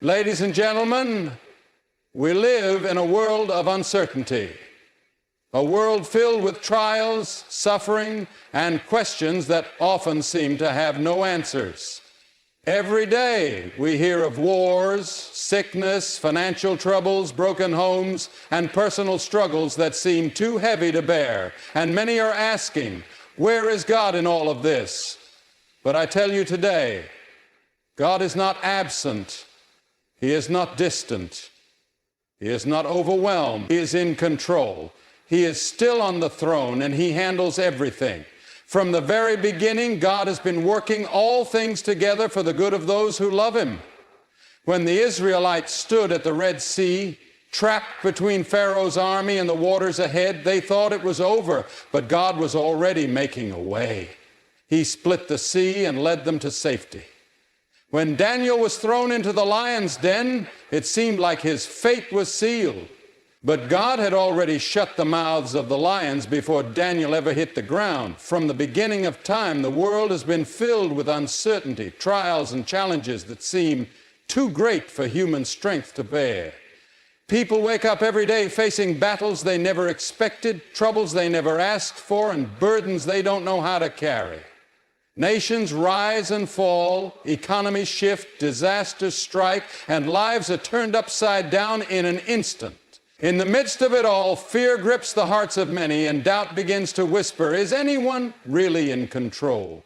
Ladies and gentlemen, we live in a world of uncertainty, a world filled with trials, suffering, and questions that often seem to have no answers. Every day we hear of wars, sickness, financial troubles, broken homes, and personal struggles that seem too heavy to bear. And many are asking, where is God in all of this? But I tell you today, God is not absent. He is not distant. He is not overwhelmed. He is in control. He is still on the throne, and He handles everything. From the very beginning, God has been working all things together for the good of those who love Him. When the Israelites stood at the Red Sea, trapped between Pharaoh's army and the waters ahead, they thought it was over, but God was already making a way. He split the sea and led them to safety. When Daniel was thrown into the lion's den, it seemed like his fate was sealed. But God had already shut the mouths of the lions before Daniel ever hit the ground. From the beginning of time, the world has been filled with uncertainty, trials, and challenges that seem too great for human strength to bear. People wake up every day facing battles they never expected, troubles they never asked for, and burdens they don't know how to carry. Nations rise and fall, economies shift, disasters strike, and lives are turned upside down in an instant. In the midst of it all, fear grips the hearts of many, and doubt begins to whisper, is anyone really in control?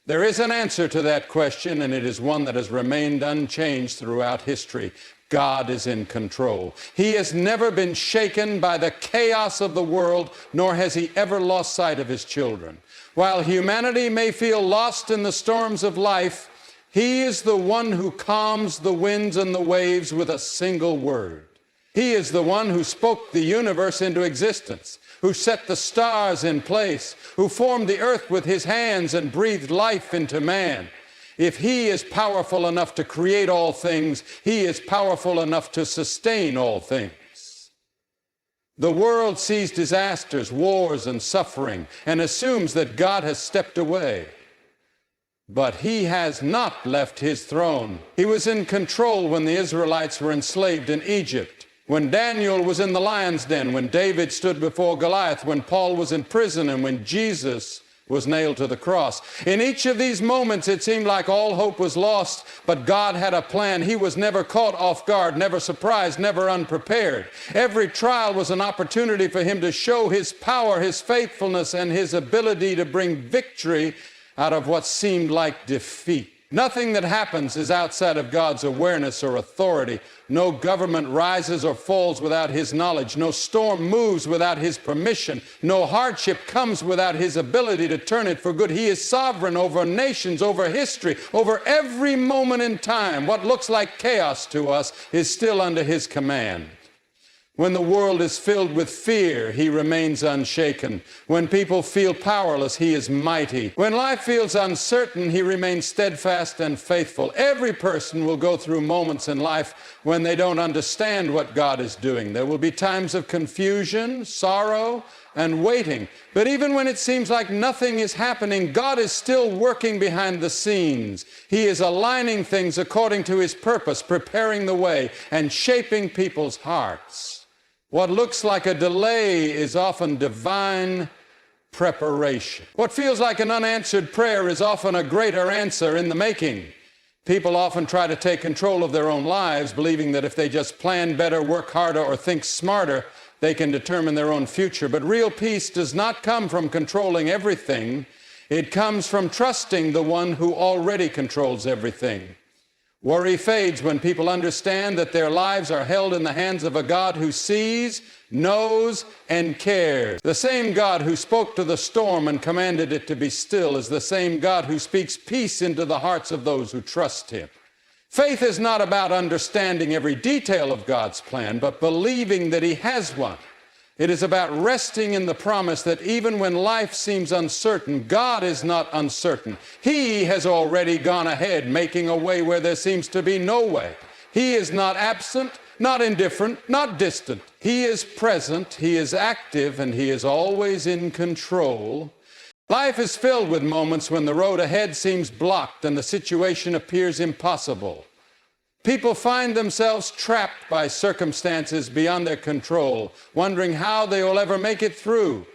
There is an answer to that question, and it is one that has remained unchanged throughout history. God is in control. He has never been shaken by the chaos of the world, nor has He ever lost sight of His children. While humanity may feel lost in the storms of life, He is the one who calms the winds and the waves with a single word. He is the one who spoke the universe into existence, who set the stars in place, who formed the earth with His hands and breathed life into man. If He is powerful enough to create all things, He is powerful enough to sustain all things. The world sees disasters, wars, and suffering and assumes that God has stepped away. But He has not left His throne. He was in control when the Israelites were enslaved in Egypt, when Daniel was in the lion's den, when David stood before Goliath, when Paul was in prison, and when Jesus was nailed to the cross. In each of these moments, it seemed like all hope was lost, but God had a plan. He was never caught off guard, never surprised, never unprepared. Every trial was an opportunity for Him to show His power, His faithfulness, and His ability to bring victory out of what seemed like defeat. Nothing that happens is outside of God's awareness or authority. No government rises or falls without His knowledge. No storm moves without His permission. No hardship comes without His ability to turn it for good. He is sovereign over nations, over history, over every moment in time. What looks like chaos to us is still under His command. When the world is filled with fear, He remains unshaken. When people feel powerless, He is mighty. When life feels uncertain, He remains steadfast and faithful. Every person will go through moments in life when they don't understand what God is doing. There will be times of confusion, sorrow, and waiting. But even when it seems like nothing is happening, God is still working behind the scenes. He is aligning things according to His purpose, preparing the way, and shaping people's hearts. What looks like a delay is often divine preparation. What feels like an unanswered prayer is often a greater answer in the making. People often try to take control of their own lives, believing that if they just plan better, work harder, or think smarter, they can determine their own future. But real peace does not come from controlling everything. It comes from trusting the one who already controls everything. Worry fades when people understand that their lives are held in the hands of a God who sees, knows, and cares. The same God who spoke to the storm and commanded it to be still is the same God who speaks peace into the hearts of those who trust Him. Faith is not about understanding every detail of God's plan, but believing that He has one. It is about resting in the promise that even when life seems uncertain, God is not uncertain. He has already gone ahead, making a way where there seems to be no way. He is not absent, not indifferent, not distant. He is present, He is active, and He is always in control. Life is filled with moments when the road ahead seems blocked and the situation appears impossible. People find themselves trapped by circumstances beyond their control, wondering how they will ever make it through.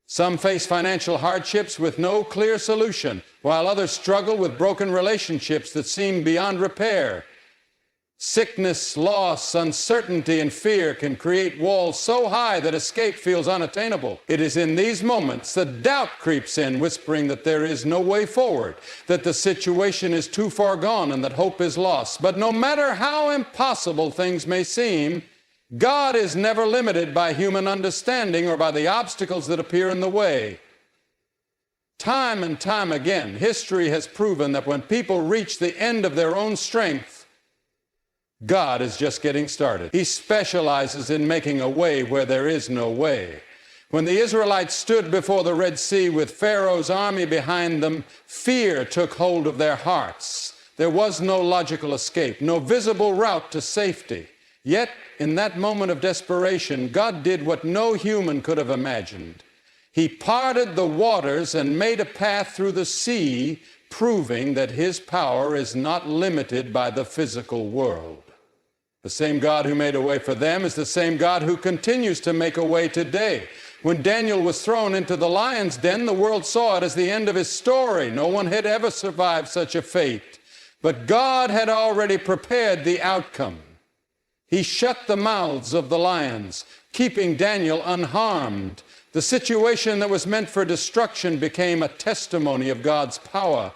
Some face financial hardships with no clear solution, while others struggle with broken relationships that seem beyond repair. Sickness, loss, uncertainty, and fear can create walls so high that escape feels unattainable. It is in these moments that doubt creeps in, whispering that there is no way forward, that the situation is too far gone, and that hope is lost. But no matter how impossible things may seem, God is never limited by human understanding or by the obstacles that appear in the way. Time and time again, history has proven that when people reach the end of their own strength, God is just getting started. He specializes in making a way where there is no way. When the Israelites stood before the Red Sea with Pharaoh's army behind them, fear took hold of their hearts. There was no logical escape, no visible route to safety. Yet, in that moment of desperation, God did what no human could have imagined. He parted the waters and made a path through the sea, proving that His power is not limited by the physical world. The same God who made a way for them is the same God who continues to make a way today. When Daniel was thrown into the lion's den, the world saw it as the end of his story. No one had ever survived such a fate. But God had already prepared the outcome. He shut the mouths of the lions, keeping Daniel unharmed. The situation that was meant for destruction became a testimony of God's power.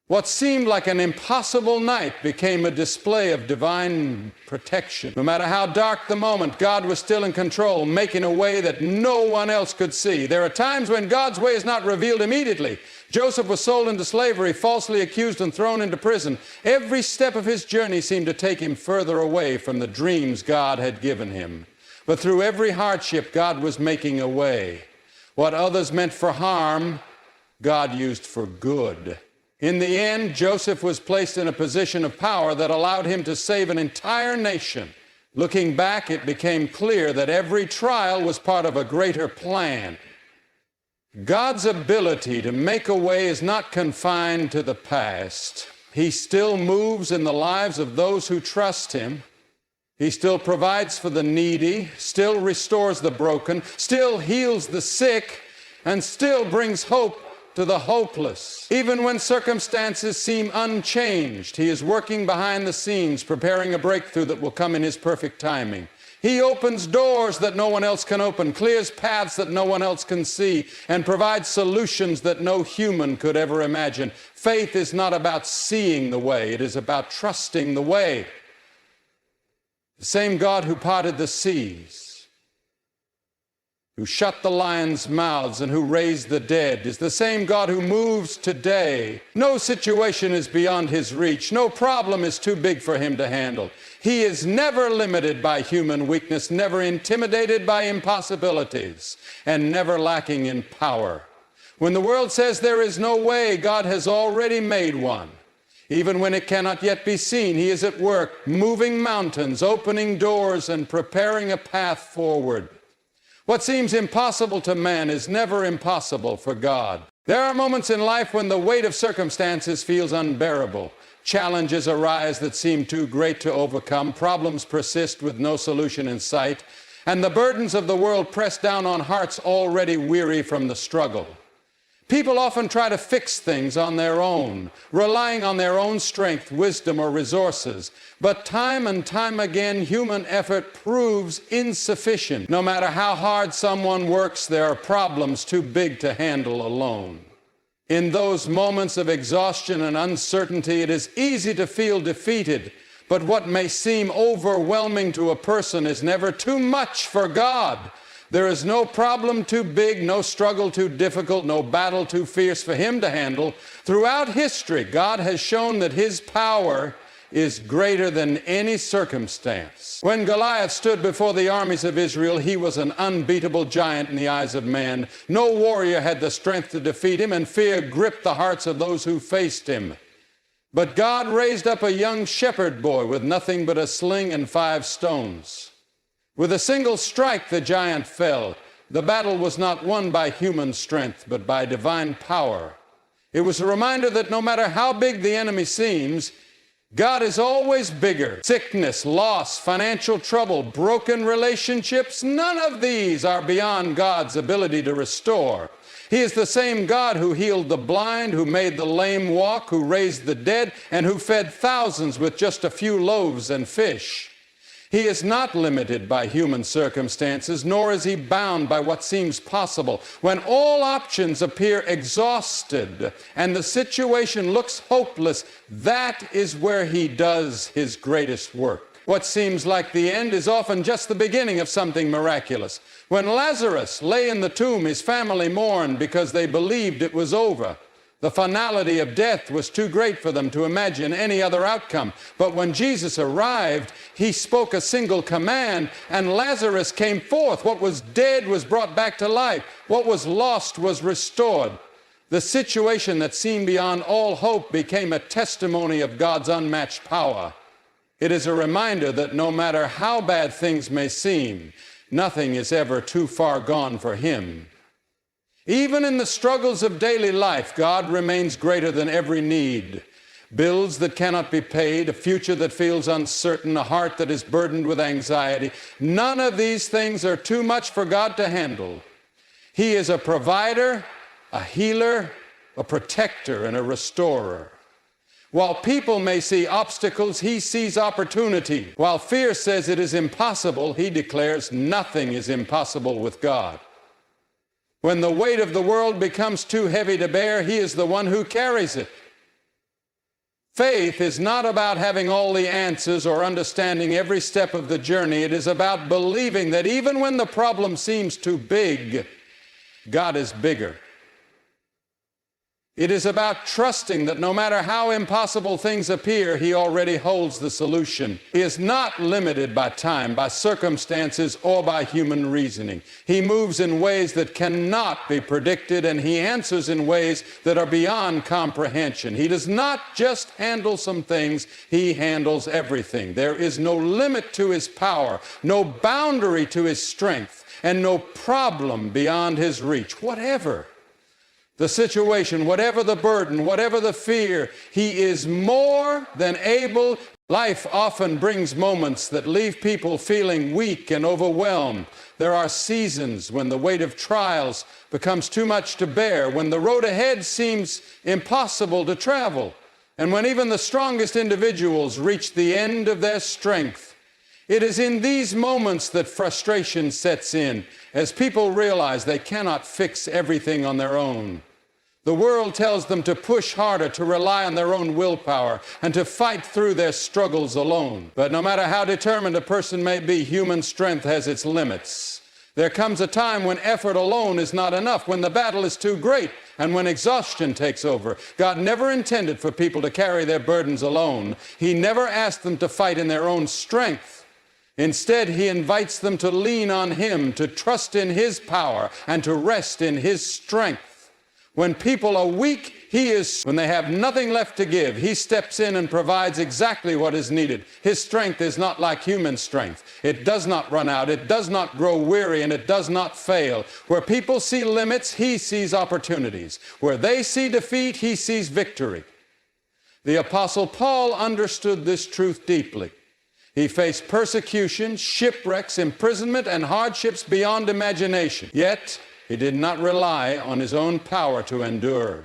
What seemed like an impossible night became a display of divine protection. No matter how dark the moment, God was still in control, making a way that no one else could see. There are times when God's way is not revealed immediately. Joseph was sold into slavery, falsely accused and thrown into prison. Every step of his journey seemed to take him further away from the dreams God had given him. But through every hardship, God was making a way. What others meant for harm, God used for good. In the end, Joseph was placed in a position of power that allowed him to save an entire nation. Looking back, it became clear that every trial was part of a greater plan. God's ability to make a way is not confined to the past. He still moves in the lives of those who trust Him. He still provides for the needy, still restores the broken, still heals the sick, and still brings hope to the hopeless. Even when circumstances seem unchanged, He is working behind the scenes, preparing a breakthrough that will come in His perfect timing. He opens doors that no one else can open, clears paths that no one else can see, and provides solutions that no human could ever imagine. Faith is not about seeing the way, it is about trusting the way. The same God who parted the seas, who shut the lions' mouths and who raised the dead, is the same God who moves today. No situation is beyond His reach. No problem is too big for Him to handle. He is never limited by human weakness, never intimidated by impossibilities, and never lacking in power. When the world says there is no way, God has already made one. Even when it cannot yet be seen, He is at work, moving mountains, opening doors, and preparing a path forward. What seems impossible to man is never impossible for God. There are moments in life when the weight of circumstances feels unbearable. Challenges arise that seem too great to overcome. Problems persist with no solution in sight. And the burdens of the world press down on hearts already weary from the struggle. People often try to fix things on their own, relying on their own strength, wisdom, or resources. But time and time again, human effort proves insufficient. No matter how hard someone works, there are problems too big to handle alone. In those moments of exhaustion and uncertainty, it is easy to feel defeated. But what may seem overwhelming to a person is never too much for God. There is no problem too big, no struggle too difficult, no battle too fierce for Him to handle. Throughout history, God has shown that His power is greater than any circumstance. When Goliath stood before the armies of Israel, he was an unbeatable giant in the eyes of man. No warrior had the strength to defeat him, and fear gripped the hearts of those who faced him. But God raised up a young shepherd boy with nothing but a sling and 5 stones. With a single strike, the giant fell. The battle was not won by human strength, but by divine power. It was a reminder that no matter how big the enemy seems, God is always bigger. Sickness, loss, financial trouble, broken relationships, none of these are beyond God's ability to restore. He is the same God who healed the blind, who made the lame walk, who raised the dead, and who fed thousands with just a few loaves and fish. He is not limited by human circumstances, nor is he bound by what seems possible. When all options appear exhausted and the situation looks hopeless, that is where he does his greatest work. What seems like the end is often just the beginning of something miraculous. When Lazarus lay in the tomb, his family mourned because they believed it was over. The finality of death was too great for them to imagine any other outcome. But when Jesus arrived, he spoke a single command, and Lazarus came forth. What was dead was brought back to life. What was lost was restored. The situation that seemed beyond all hope became a testimony of God's unmatched power. It is a reminder that no matter how bad things may seem, nothing is ever too far gone for him. Even in the struggles of daily life, God remains greater than every need. Bills that cannot be paid, a future that feels uncertain, a heart that is burdened with anxiety. None of these things are too much for God to handle. He is a provider, a healer, a protector, and a restorer. While people may see obstacles, he sees opportunity. While fear says it is impossible, he declares nothing is impossible with God. When the weight of the world becomes too heavy to bear, he is the one who carries it. Faith is not about having all the answers or understanding every step of the journey. It is about believing that even when the problem seems too big, God is bigger. It is about trusting that no matter how impossible things appear, he already holds the solution. He is not limited by time, by circumstances, or by human reasoning. He moves in ways that cannot be predicted, and he answers in ways that are beyond comprehension. He does not just handle some things, he handles everything. There is no limit to his power, no boundary to his strength, and no problem beyond his reach. Whatever the situation, whatever the burden, whatever the fear, he is more than able. Life often brings moments that leave people feeling weak and overwhelmed. There are seasons when the weight of trials becomes too much to bear, when the road ahead seems impossible to travel, and when even the strongest individuals reach the end of their strength. It is in these moments that frustration sets in, as people realize they cannot fix everything on their own. The world tells them to push harder, to rely on their own willpower, and to fight through their struggles alone. But no matter how determined a person may be, human strength has its limits. There comes a time when effort alone is not enough, when the battle is too great, and when exhaustion takes over. God never intended for people to carry their burdens alone. He never asked them to fight in their own strength. Instead, he invites them to lean on him, to trust in his power, and to rest in his strength. When people are weak, he is. When they have nothing left to give, he steps in and provides exactly what is needed. His strength is not like human strength. It does not run out, it does not grow weary, and it does not fail. Where people see limits, he sees opportunities. Where they see defeat, he sees victory. The Apostle Paul understood this truth deeply. He faced persecution, shipwrecks, imprisonment, and hardships beyond imagination. Yet, he did not rely on his own power to endure.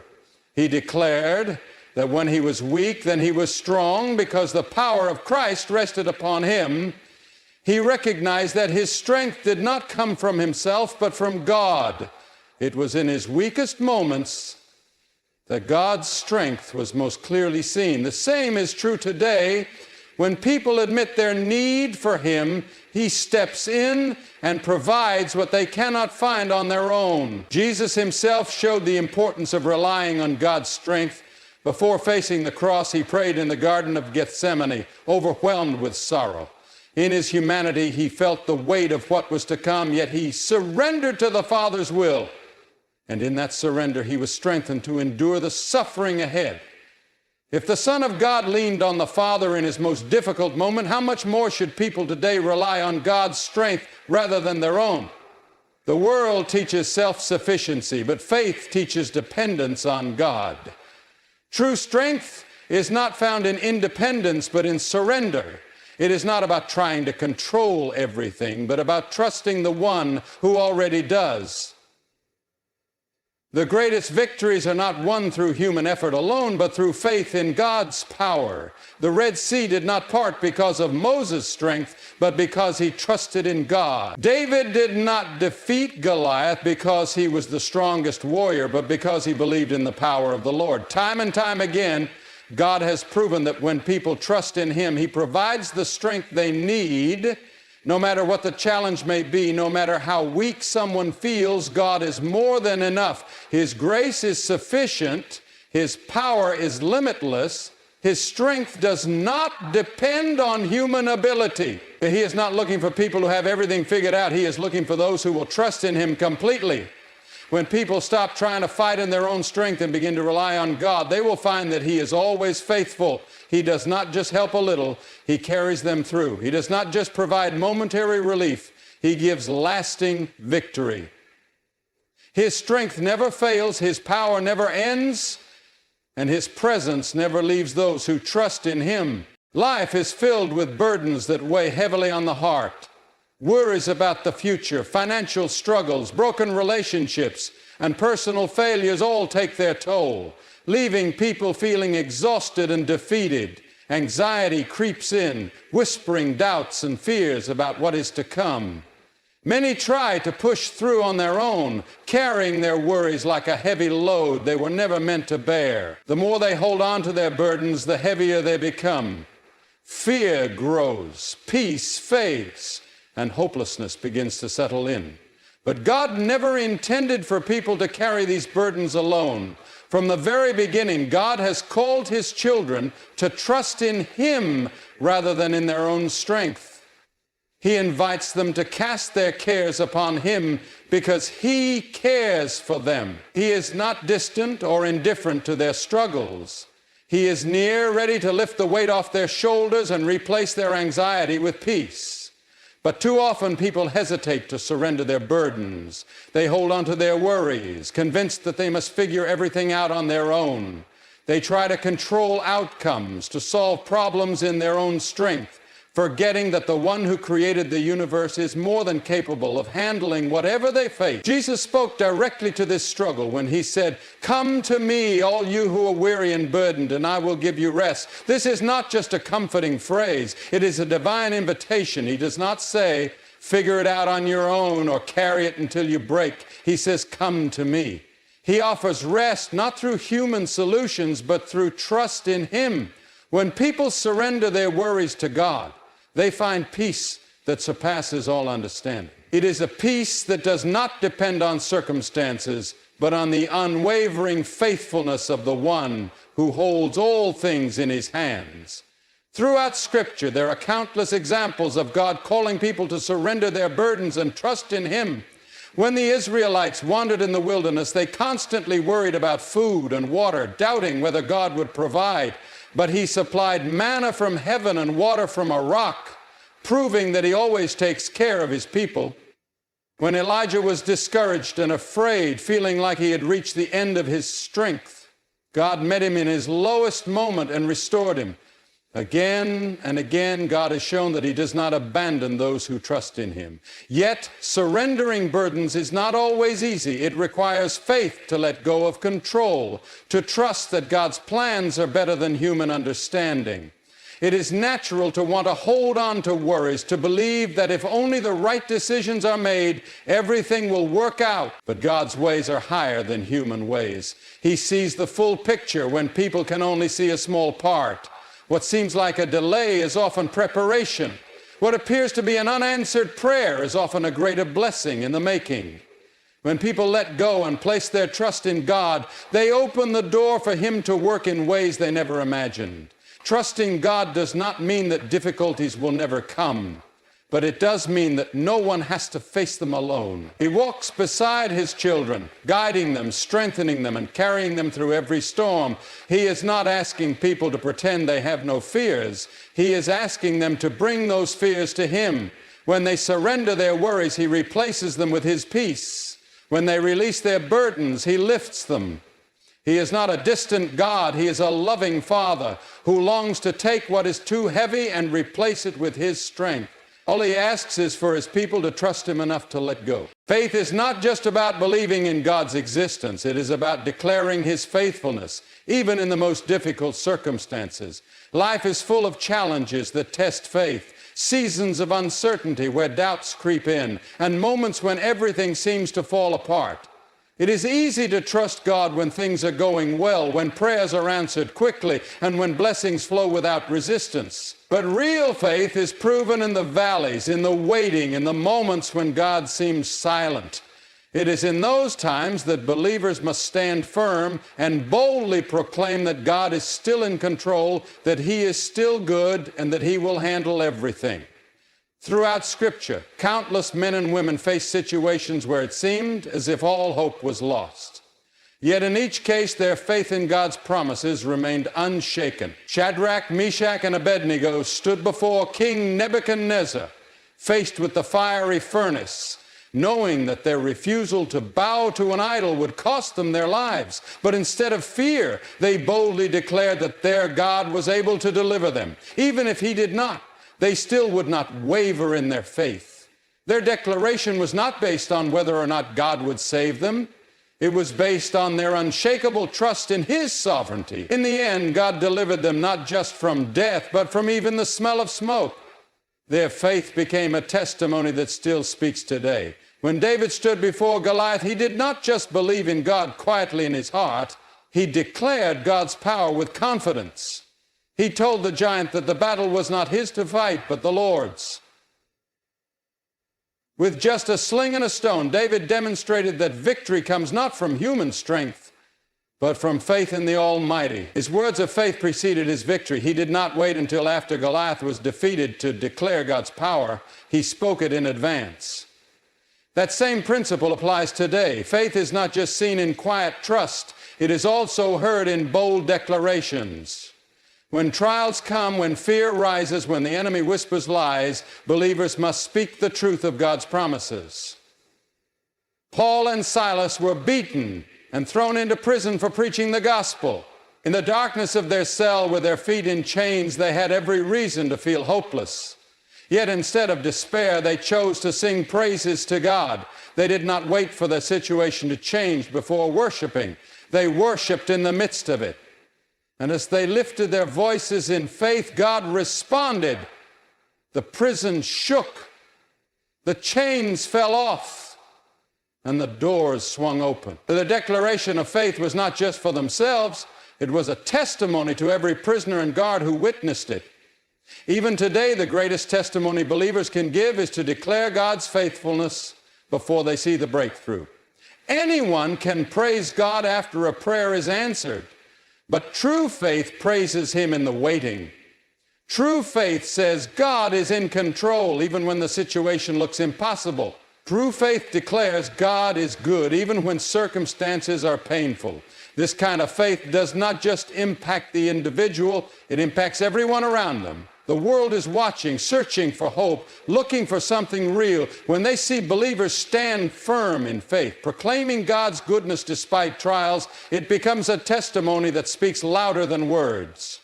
He declared that when he was weak, then he was strong because the power of Christ rested upon him. He recognized that his strength did not come from himself, but from God. It was in his weakest moments that God's strength was most clearly seen. The same is true today. When people admit their need for him, he steps in and provides what they cannot find on their own. Jesus himself showed the importance of relying on God's strength. Before facing the cross, he prayed in the Garden of Gethsemane, overwhelmed with sorrow. In his humanity, he felt the weight of what was to come, yet he surrendered to the Father's will. And in that surrender, he was strengthened to endure the suffering ahead. If the Son of God leaned on the Father in his most difficult moment, how much more should people today rely on God's strength rather than their own? The world teaches self-sufficiency, but faith teaches dependence on God. True strength is not found in independence, but in surrender. It is not about trying to control everything, but about trusting the one who already does. The greatest victories are not won through human effort alone, but through faith in God's power. The Red Sea did not part because of Moses' strength, but because he trusted in God. David did not defeat Goliath because he was the strongest warrior, but because he believed in the power of the Lord. Time and time again, God has proven that when people trust in him, he provides the strength they need. No matter what the challenge may be, no matter how weak someone feels, God is more than enough. His grace is sufficient. His power is limitless. His strength does not depend on human ability. He is not looking for people who have everything figured out. He is looking for those who will trust in him completely. When people stop trying to fight in their own strength and begin to rely on God, they will find that he is always faithful. He does not just help a little, he carries them through. He does not just provide momentary relief, he gives lasting victory. His strength never fails, his power never ends, and his presence never leaves those who trust in him. Life is filled with burdens that weigh heavily on the heart. Worries about the future, financial struggles, broken relationships, and personal failures all take their toll, leaving people feeling exhausted and defeated. Anxiety creeps in, whispering doubts and fears about what is to come. Many try to push through on their own, carrying their worries like a heavy load they were never meant to bear. The more they hold on to their burdens, the heavier they become. Fear grows, peace fades, and hopelessness begins to settle in. But God never intended for people to carry these burdens alone. From the very beginning, God has called his children to trust in him rather than in their own strength. He invites them to cast their cares upon him because he cares for them. He is not distant or indifferent to their struggles. He is near, ready to lift the weight off their shoulders and replace their anxiety with peace. But too often people hesitate to surrender their burdens. They hold on to their worries, convinced that they must figure everything out on their own. They try to control outcomes, to solve problems in their own strength, forgetting that the one who created the universe is more than capable of handling whatever they face. Jesus spoke directly to this struggle when he said, "Come to me, all you who are weary and burdened, and I will give you rest." This is not just a comforting phrase. It is a divine invitation. He does not say, figure it out on your own or carry it until you break. He says, come to me. He offers rest not through human solutions, but through trust in him. When people surrender their worries to God, they find peace that surpasses all understanding. It is a peace that does not depend on circumstances, but on the unwavering faithfulness of the one who holds all things in his hands. Throughout Scripture, there are countless examples of God calling people to surrender their burdens and trust in him. When the Israelites wandered in the wilderness, they constantly worried about food and water, doubting whether God would provide. But he supplied manna from heaven and water from a rock, proving that he always takes care of his people. When Elijah was discouraged and afraid, feeling like he had reached the end of his strength, God met him in his lowest moment and restored him. Again and again, God has shown that he does not abandon those who trust in him. Yet, surrendering burdens is not always easy. It requires faith to let go of control, to trust that God's plans are better than human understanding. It is natural to want to hold on to worries, to believe that if only the right decisions are made, everything will work out. But God's ways are higher than human ways. He sees the full picture when people can only see a small part. What seems like a delay is often preparation. What appears to be an unanswered prayer is often a greater blessing in the making. When people let go and place their trust in God, they open the door for him to work in ways they never imagined. Trusting God does not mean that difficulties will never come, but it does mean that no one has to face them alone. He walks beside his children, guiding them, strengthening them, and carrying them through every storm. He is not asking people to pretend they have no fears. He is asking them to bring those fears to him. When they surrender their worries, he replaces them with his peace. When they release their burdens, he lifts them. He is not a distant God. He is a loving Father who longs to take what is too heavy and replace it with His strength. All He asks is for His people to trust Him enough to let go. Faith is not just about believing in God's existence. It is about declaring His faithfulness, even in the most difficult circumstances. Life is full of challenges that test faith, seasons of uncertainty where doubts creep in, and moments when everything seems to fall apart. It is easy to trust God when things are going well, when prayers are answered quickly, and when blessings flow without resistance. But real faith is proven in the valleys, in the waiting, in the moments when God seems silent. It is in those times that believers must stand firm and boldly proclaim that God is still in control, that He is still good, and that He will handle everything. Throughout Scripture, countless men and women faced situations where it seemed as if all hope was lost. Yet in each case, their faith in God's promises remained unshaken. Shadrach, Meshach, and Abednego stood before King Nebuchadnezzar, faced with the fiery furnace, knowing that their refusal to bow to an idol would cost them their lives. But instead of fear, they boldly declared that their God was able to deliver them. Even if He did not, they still would not waver in their faith. Their declaration was not based on whether or not God would save them. It was based on their unshakable trust in His sovereignty. In the end, God delivered them not just from death, but from even the smell of smoke. Their faith became a testimony that still speaks today. When David stood before Goliath, he did not just believe in God quietly in his heart. He declared God's power with confidence. He told the giant that the battle was not his to fight, but the Lord's. With just a sling and a stone, David demonstrated that victory comes not from human strength, but from faith in the Almighty. His words of faith preceded his victory. He did not wait until after Goliath was defeated to declare God's power. He spoke it in advance. That same principle applies today. Faith is not just seen in quiet trust. It is also heard in bold declarations. When trials come, when fear rises, when the enemy whispers lies, believers must speak the truth of God's promises. Paul and Silas were beaten and thrown into prison for preaching the gospel. In the darkness of their cell with their feet in chains, they had every reason to feel hopeless. Yet instead of despair, they chose to sing praises to God. They did not wait for the situation to change before worshiping. They worshiped in the midst of it. And as they lifted their voices in faith, God responded. The prison shook, the chains fell off, and the doors swung open. The declaration of faith was not just for themselves, it was a testimony to every prisoner and guard who witnessed it. Even today, the greatest testimony believers can give is to declare God's faithfulness before they see the breakthrough. Anyone can praise God after a prayer is answered. But true faith praises Him in the waiting. True faith says God is in control even when the situation looks impossible. True faith declares God is good even when circumstances are painful. This kind of faith does not just impact the individual, it impacts everyone around them. The world is watching, searching for hope, looking for something real. When they see believers stand firm in faith, proclaiming God's goodness despite trials, it becomes a testimony that speaks louder than words.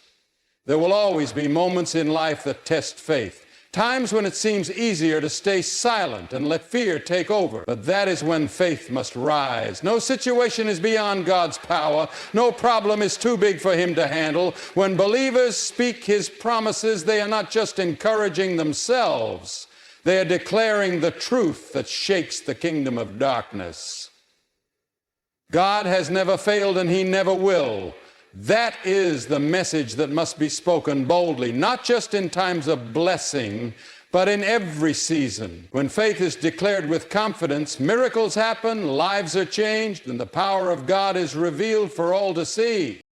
There will always be moments in life that test faith. Times when it seems easier to stay silent and let fear take over. But that is when faith must rise. No situation is beyond God's power. No problem is too big for Him to handle. When believers speak His promises, they are not just encouraging themselves. They are declaring the truth that shakes the kingdom of darkness. God has never failed and He never will. That is the message that must be spoken boldly, not just in times of blessing, but in every season. When faith is declared with confidence, miracles happen, lives are changed, and the power of God is revealed for all to see.